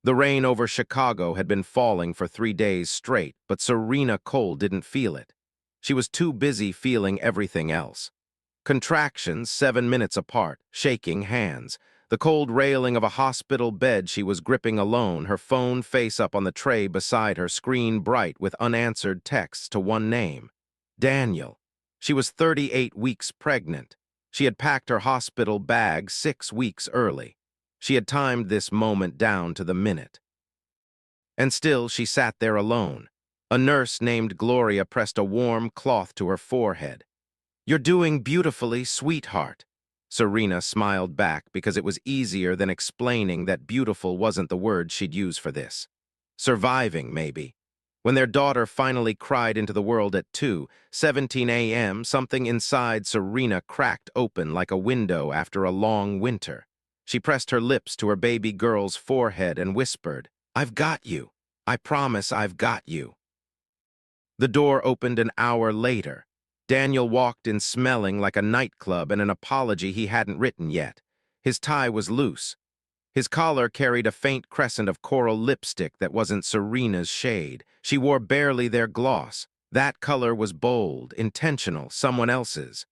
The rain over Chicago had been falling for 3 days straight, but Serena Cole didn't feel it. She was too busy feeling everything else. Contractions 7 minutes apart, shaking hands, the cold railing of a hospital bed she was gripping alone, her phone face up on the tray beside her, screen bright with unanswered texts to one name: Daniel. She was 38 weeks pregnant. She had packed her hospital bag 6 weeks early. She had timed this moment down to the minute. And still she sat there alone. A nurse named Gloria pressed a warm cloth to her forehead. "You're doing beautifully, sweetheart." Serena smiled back because it was easier than explaining that beautiful wasn't the word she'd use for this. Surviving, maybe. When their daughter finally cried into the world at 2:17 a.m., something inside Serena cracked open like a window after a long winter. She pressed her lips to her baby girl's forehead and whispered, "I've got you. I promise I've got you." The door opened an hour later. Daniel walked in smelling like a nightclub and an apology he hadn't written yet. His tie was loose. His collar carried a faint crescent of coral lipstick that wasn't Serena's shade. She wore barely their gloss. That color was bold, intentional, someone else's.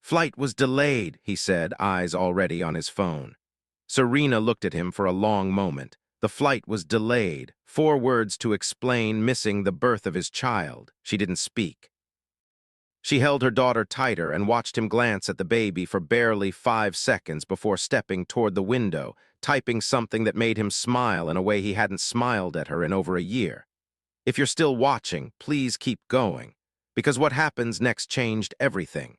"Flight was delayed," he said, eyes already on his phone. Serena looked at him for a long moment. The flight was delayed. 4 words to explain, missing the birth of his child. She didn't speak. She held her daughter tighter and watched him glance at the baby for barely 5 seconds before stepping toward the window, typing something that made him smile in a way he hadn't smiled at her in over a year. "If you're still watching, please keep going," because what happens next changed everything.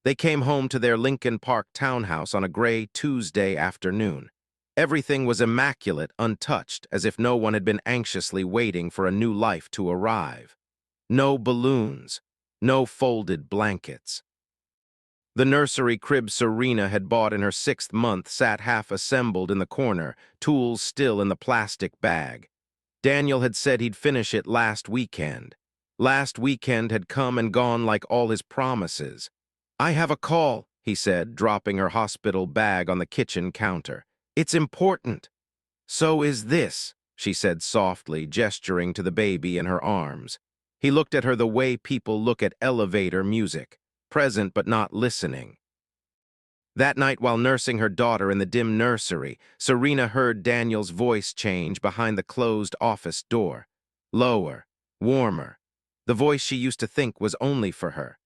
They came home to their Lincoln Park townhouse on a gray Tuesday afternoon. Everything was immaculate, untouched, as if no one had been anxiously waiting for a new life to arrive. No balloons. No folded blankets. The nursery crib Serena had bought in her 6th month sat half-assembled in the corner, tools still in the plastic bag. Daniel had said he'd finish it last weekend. Last weekend had come and gone like all his promises. "I have a call," he said, dropping her hospital bag on the kitchen counter. "It's important." "So is this," she said softly, gesturing to the baby in her arms. He looked at her the way people look at elevator music, present but not listening. That night, while nursing her daughter in the dim nursery, Serena heard Daniel's voice change behind the closed office door. Lower, warmer. The voice she used to think was only for her.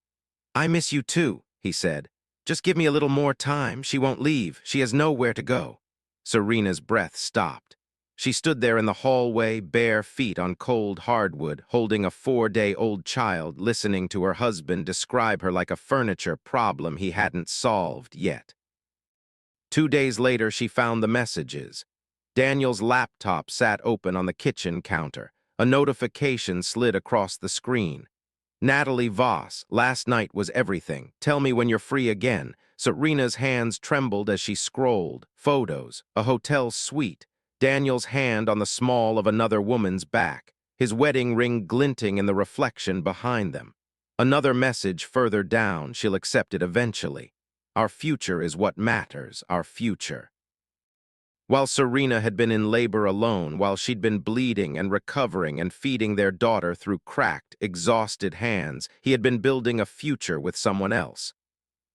"I miss you too," he said. "Just give me a little more time. She won't leave. She has nowhere to go." Serena's breath stopped. She stood there in the hallway, bare feet on cold hardwood, holding a 4-day-old child, listening to her husband describe her like a furniture problem he hadn't solved yet. 2 days later, she found the messages. Daniel's laptop sat open on the kitchen counter. A notification slid across the screen. "Natalie Voss, last night was everything. Tell me when you're free again." Serena's hands trembled as she scrolled. Photos, a hotel suite, Daniel's hand on the small of another woman's back, his wedding ring glinting in the reflection behind them. Another message further down, she'll accept it eventually. "Our future is what matters, our future." While Serena had been in labor alone, while she'd been bleeding and recovering and feeding their daughter through cracked, exhausted hands, he had been building a future with someone else.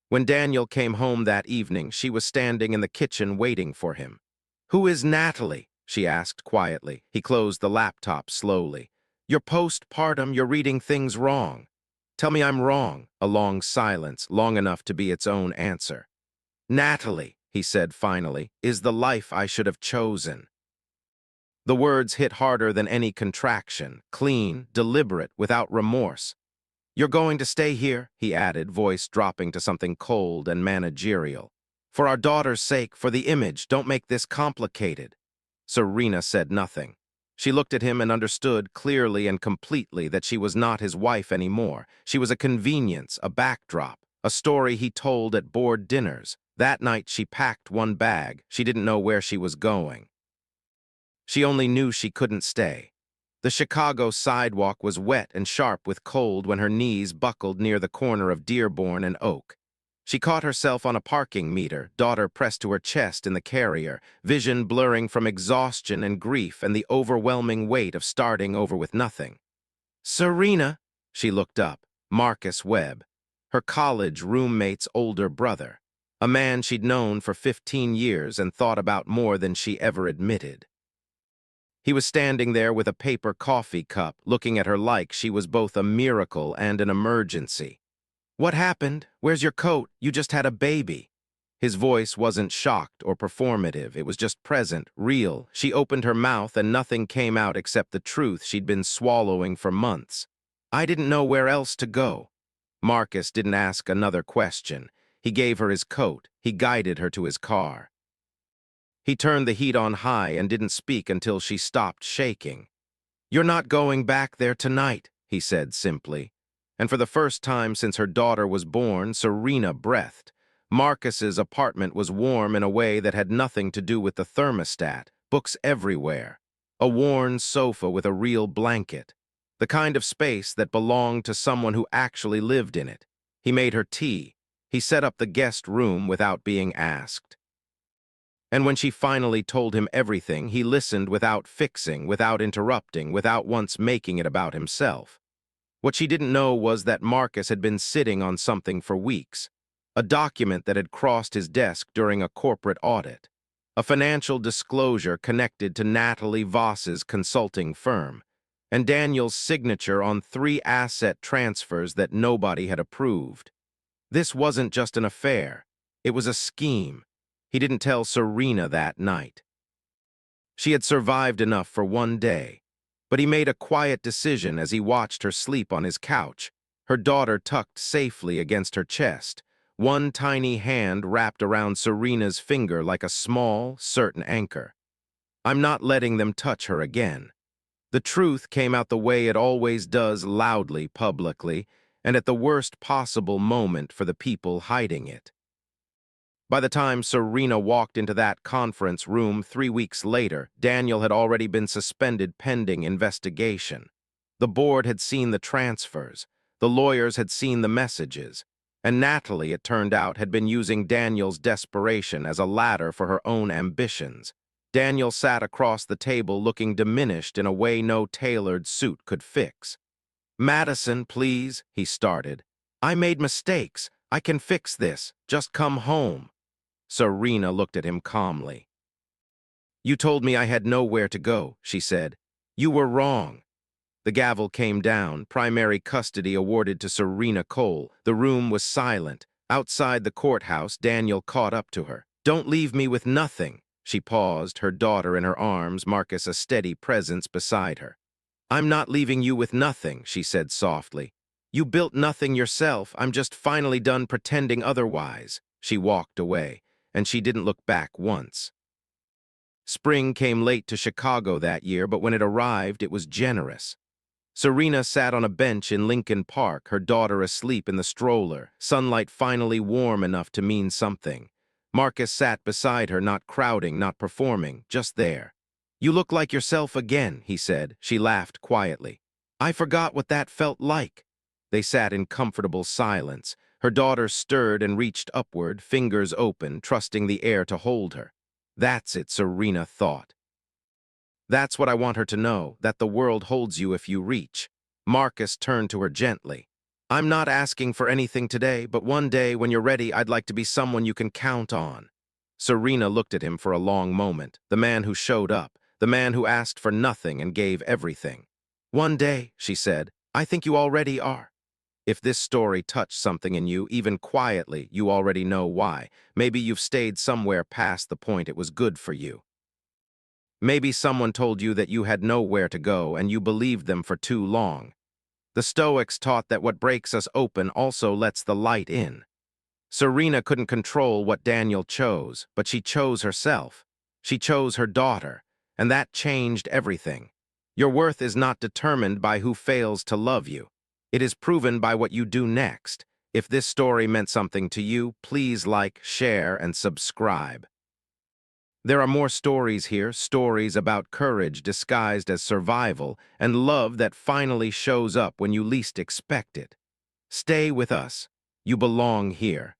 When Daniel came home that evening, she was standing in the kitchen waiting for him. "Who is Natalie?" she asked quietly. He closed the laptop slowly. "You're postpartum, you're reading things wrong." "Tell me I'm wrong." A long silence, long enough to be its own answer. "Natalie," he said finally, "is the life I should have chosen." The words hit harder than any contraction, clean, deliberate, without remorse. "You're going to stay here," he added, voice dropping to something cold and managerial. "For our daughter's sake, for the image, don't make this complicated." Serena said nothing. She looked at him and understood clearly and completely that she was not his wife anymore. She was a convenience, a backdrop, a story he told at board dinners. That night she packed one bag. She didn't know where she was going. She only knew she couldn't stay. The Chicago sidewalk was wet and sharp with cold when her knees buckled near the corner of Dearborn and Oak. She caught herself on a parking meter, daughter pressed to her chest in the carrier, vision blurring from exhaustion and grief and the overwhelming weight of starting over with nothing. Serena, she looked up. Marcus Webb, her college roommate's older brother, a man she'd known for 15 years and thought about more than she ever admitted. He was standing there with a paper coffee cup, looking at her like she was both a miracle and an emergency. "What happened? Where's your coat? You just had a baby." His voice wasn't shocked or performative. It was just present, real. She opened her mouth and nothing came out except the truth she'd been swallowing for months. "I didn't know where else to go." Marcus didn't ask another question. He gave her his coat. He guided her to his car. He turned the heat on high and didn't speak until she stopped shaking. "You're not going back there tonight," he said simply. And for the first time since her daughter was born, Serena breathed. Marcus's apartment was warm in a way that had nothing to do with the thermostat, books everywhere, a worn sofa with a real blanket, the kind of space that belonged to someone who actually lived in it. He made her tea. He set up the guest room without being asked. And when she finally told him everything, he listened without fixing, without interrupting, without once making it about himself. What she didn't know was that Marcus had been sitting on something for weeks, a document that had crossed his desk during a corporate audit, a financial disclosure connected to Natalie Voss's consulting firm, and Daniel's signature on 3 asset transfers that nobody had approved. This wasn't just an affair. It was a scheme. He didn't tell Serena that night. She had survived enough for one day, but he made a quiet decision as he watched her sleep on his couch, her daughter tucked safely against her chest, one tiny hand wrapped around Serena's finger like a small, certain anchor. "I'm not letting them touch her again." The truth came out the way it always does, loudly, publicly, and at the worst possible moment for the people hiding it. By the time Serena walked into that conference room 3 weeks later, Daniel had already been suspended pending investigation. The board had seen the transfers, the lawyers had seen the messages, and Natalie, it turned out, had been using Daniel's desperation as a ladder for her own ambitions. Daniel sat across the table looking diminished in a way no tailored suit could fix. "Madison, please," he started. "I made mistakes. I can fix this. Just come home." Serena looked at him calmly. "You told me I had nowhere to go," she said. "You were wrong." The gavel came down, primary custody awarded to Serena Cole. The room was silent. Outside the courthouse, Daniel caught up to her. "Don't leave me with nothing." She paused, her daughter in her arms, Marcus a steady presence beside her. "I'm not leaving you with nothing," she said softly. "You built nothing yourself. I'm just finally done pretending otherwise." She walked away, and she didn't look back once. Spring came late to Chicago that year, but when it arrived, it was generous. Serena sat on a bench in Lincoln Park, her daughter asleep in the stroller, sunlight finally warm enough to mean something. Marcus sat beside her, not crowding, not performing, just there. "You look like yourself again," he said. She laughed quietly. "I forgot what that felt like." They sat in comfortable silence. Her daughter stirred and reached upward, fingers open, trusting the air to hold her. "That's it," Serena thought. "That's what I want her to know, that the world holds you if you reach." Marcus turned to her gently. "I'm not asking for anything today, but one day when you're ready, I'd like to be someone you can count on." Serena looked at him for a long moment, the man who showed up, the man who asked for nothing and gave everything. "One day," she said, "I think you already are." If this story touched something in you, even quietly, you already know why. Maybe you've stayed somewhere past the point it was good for you. Maybe someone told you that you had nowhere to go and you believed them for too long. The Stoics taught that what breaks us open also lets the light in. Serena couldn't control what Daniel chose, but she chose herself. She chose her daughter, and that changed everything. Your worth is not determined by who fails to love you. It is proven by what you do next. If this story meant something to you, please like, share, and subscribe. There are more stories here, stories about courage disguised as survival, and love that finally shows up when you least expect it. Stay with us. You belong here.